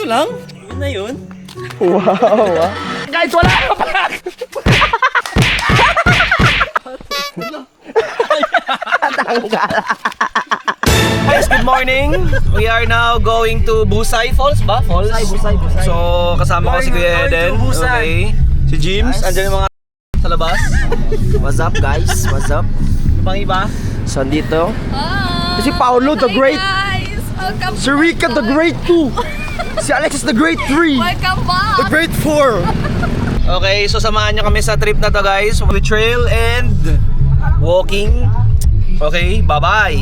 lang. Yun na yun. Wow, guys, wala ka pa! Guys, good morning. We are now going to Busay Falls ba? Falls? Busay. So, kasama ko si Kuya Eden. Okay. Si James, andyan yung mga sa labas. What's up, guys? What's up? Yung pang iba. So, dito. Oh, Si Paolo, the hi great. guys! Welcome Si Rika, the great 2. Si Alexis, the great 3. Welcome back! The great 4. Okay, so samahan nyo kami sa trip na to, guys. We trail and walking. Okay, bye-bye.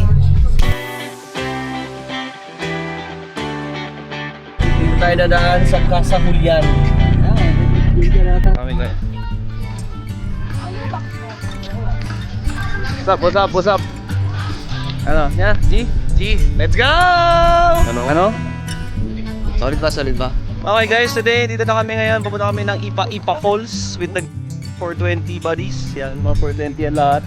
Dito tayo dadaan sa Kasahulian. Kami guys. What's up? Ano? Yeah, G, let's go! Ano? Solid ba? Okay guys, today dito na kami ngayon. Pupunta kami ng Ipa Falls with the 420 buddies. Yan, mga 420 yan lahat.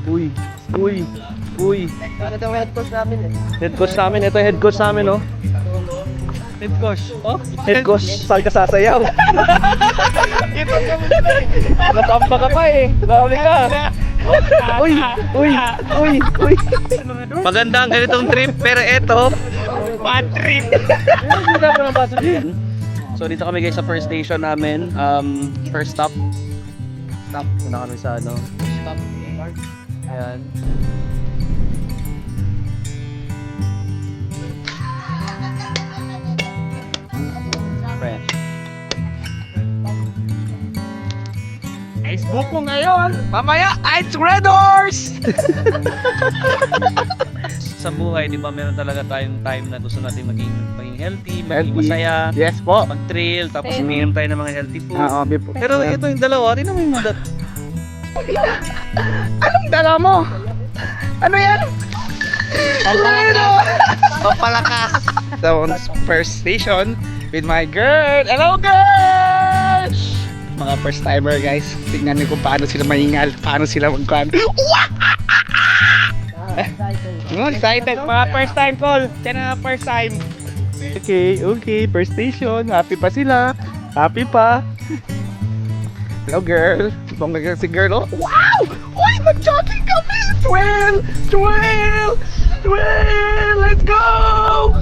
Uy. Ito yung head coach namin eh. Head coach namin. Ito yung head coach namin, oh. Head coach. Oh? Head coach. Saan ka sasayaw? Ito kami. Natamba ka pa eh. Dami ka. Uy. Maganda ang ganitong trip, pero ito, bad trip. So dito kami guys sa first station namin. First stop. Doon na kami sa ano. Stop. Ayan. Fresh. Facebook ko ngayon. Mamaya, Ice Red Horse! Sa buhay, di ba meron talaga tayong time na gusto natin maging healthy, maging masaya. Yes po. Mag-trail, tapos uminom tayo ng mga healthy food. Po. Pero ito yung dalawa, rin naman yung mga Anong dala mo? Ano yan? Papalakas. So, on first station with my girl. Hello, girl! Mga first timer, guys. Tingnan niyo kung paano sila mahingal, paano sila magkuhan. Excited. Mga first time call. Yan ang first time. Okay. First station. Happy pa sila. Happy pa. Hello, girl. Bongga girl si girl, oh. Wow! Uy, mag-jogging kami! 12! Let's go!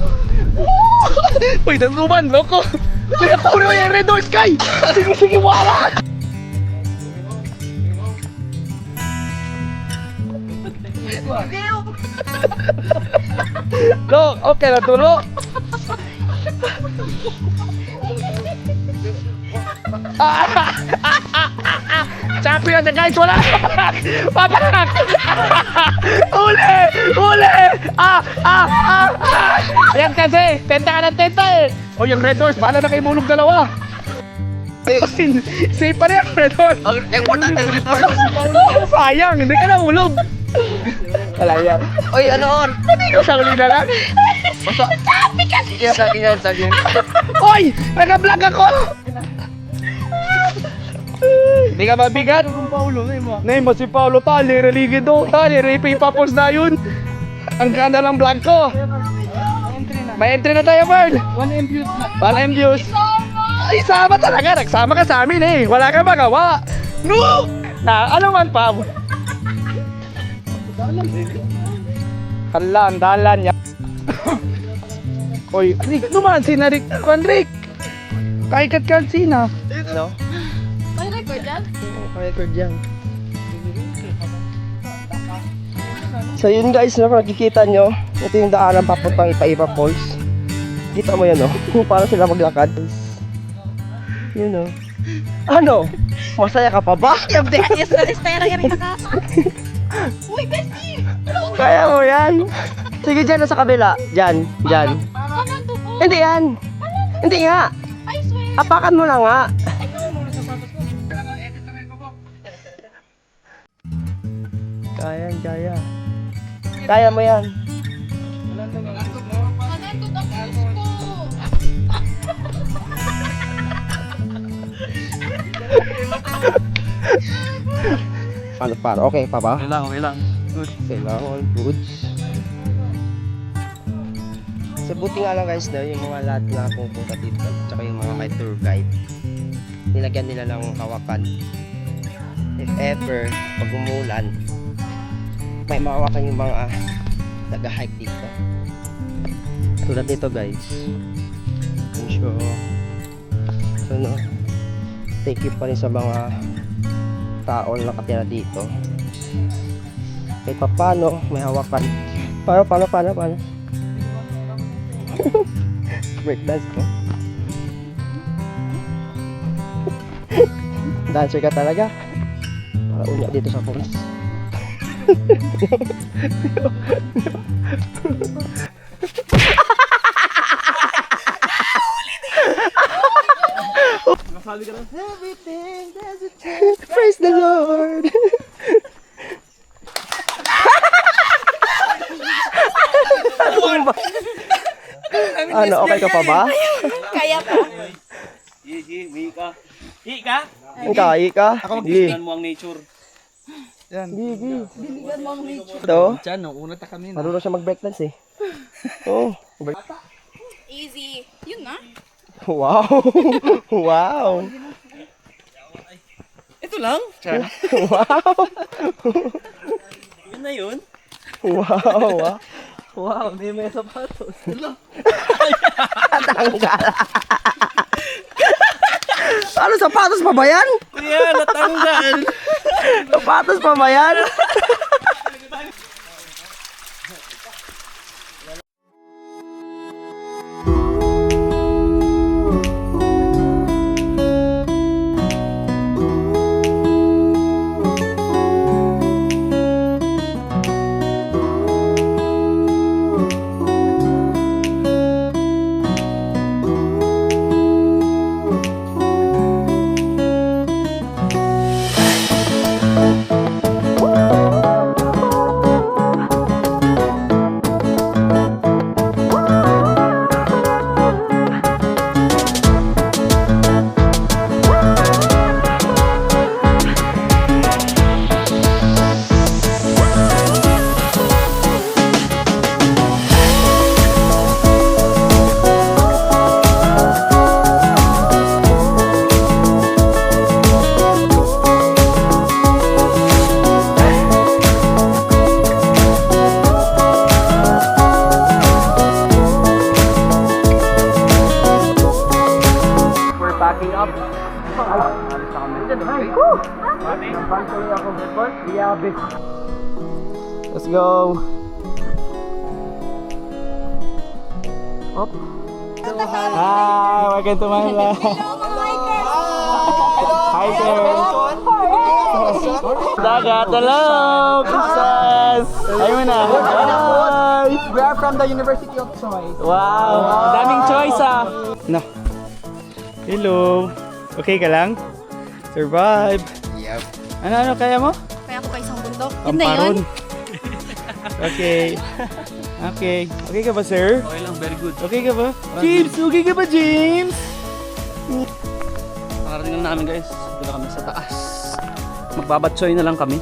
Uy, nasuman, loko! Pinapuro yung Red Horse, Sky! Sige, wala! Lo, okay na to, Lo! Champion na guys, wala! Paparak! Uli! Ayan kasi, tenta ka ng tenta eh! O yung Red Horse, bahala na kayo mulog dalawa! Safe pa rin ang Red Horse! Sayang, hindi ka na mulog! Wala yan. Oy, ano on? Hindi ko sa kanila lang! Sabi kasi! Sabi. Oy! Nag-vlog ako! Hindi ka mabigat? Nemo si Paolo, tali, religido, tali, ripi, papos na yun. Ang ganda ng vlog ko. May entry na tayo, Pearl. 1M views. Ay, sama talaga. Nagsama ka sa amin eh. Wala ka magawa. No! Na, ano man pa? Kalan, dalan yan. Oy, Rick, naman, sina Rick. Rick. Kaikat ka sina. Hello? May record yan? Record yan. So yun guys, na nakikita nyo, ito yung daanan papuntang Ipa Falls. Kita mo yan, no? Kung paano sila maglakad. Yun, no? Ano? Masaya ka pa ba? Yes, na-estera yan ka. Uy, bestie! Kaya mo yan. Sige, dyan na sa kabila. Dyan. Hindi yan. Hindi nga. I swear! Apakan mo na nga. Kaya. Kaya mo yan. Nanandun ang puso ko! Paano? Okay pa ba? Okay lang. Good. Okay lang, all goods. Sa buti nga lang guys daw, yung mga lahat na pupunta dito, tsaka yung mga may tour guide, nilagyan nila ng hawakan. If ever, pag umulan, may mahawakan yung mga nag-hike dito. Tulad nito guys. So no, thank you pa rin sa mga tao na nakatira dito. Kahit paano, may hawakan. Paano? Breakdance ko. Dancer ka talaga. Para unya dito sa pulis. Praise the Lord. Ano, okay ka pa ba? Kaya pa. Ika. Ako Gi. mo ang nature. Yan. Diligan mo ang nature. Ito. Diyan, nung una ta kami na. Marunong siya mag-breakdance eh. Oh. Easy. Yun na. Wow. Wow. Ito lang? Wow. Yun na yun? Wow. Wow, hindi may sapatos. Natanggal. Ano, sapatos pa ba yan? Kuya, natanggal. Sapatos pa ba yan? Packing up. Alis na kami. Let's go. Up. Hi, welcome to Manila. Hi there. Dagat, hello, princess. Ayun na. Hi. We are from the University of Choice. Wow, daming choice ah. No. Hello. Okay ka lang? Survive. Yep. Ano kaya mo? Kaya ako pa isang bundok. Yun na yun. Pamparon. Okay. Okay ka ba, sir? Okay lang, very good. Okay ka ba? James, okay ka ba, James? Nakarating na namin guys. Dito na kami sa taas. Magbabatsoy na lang kami.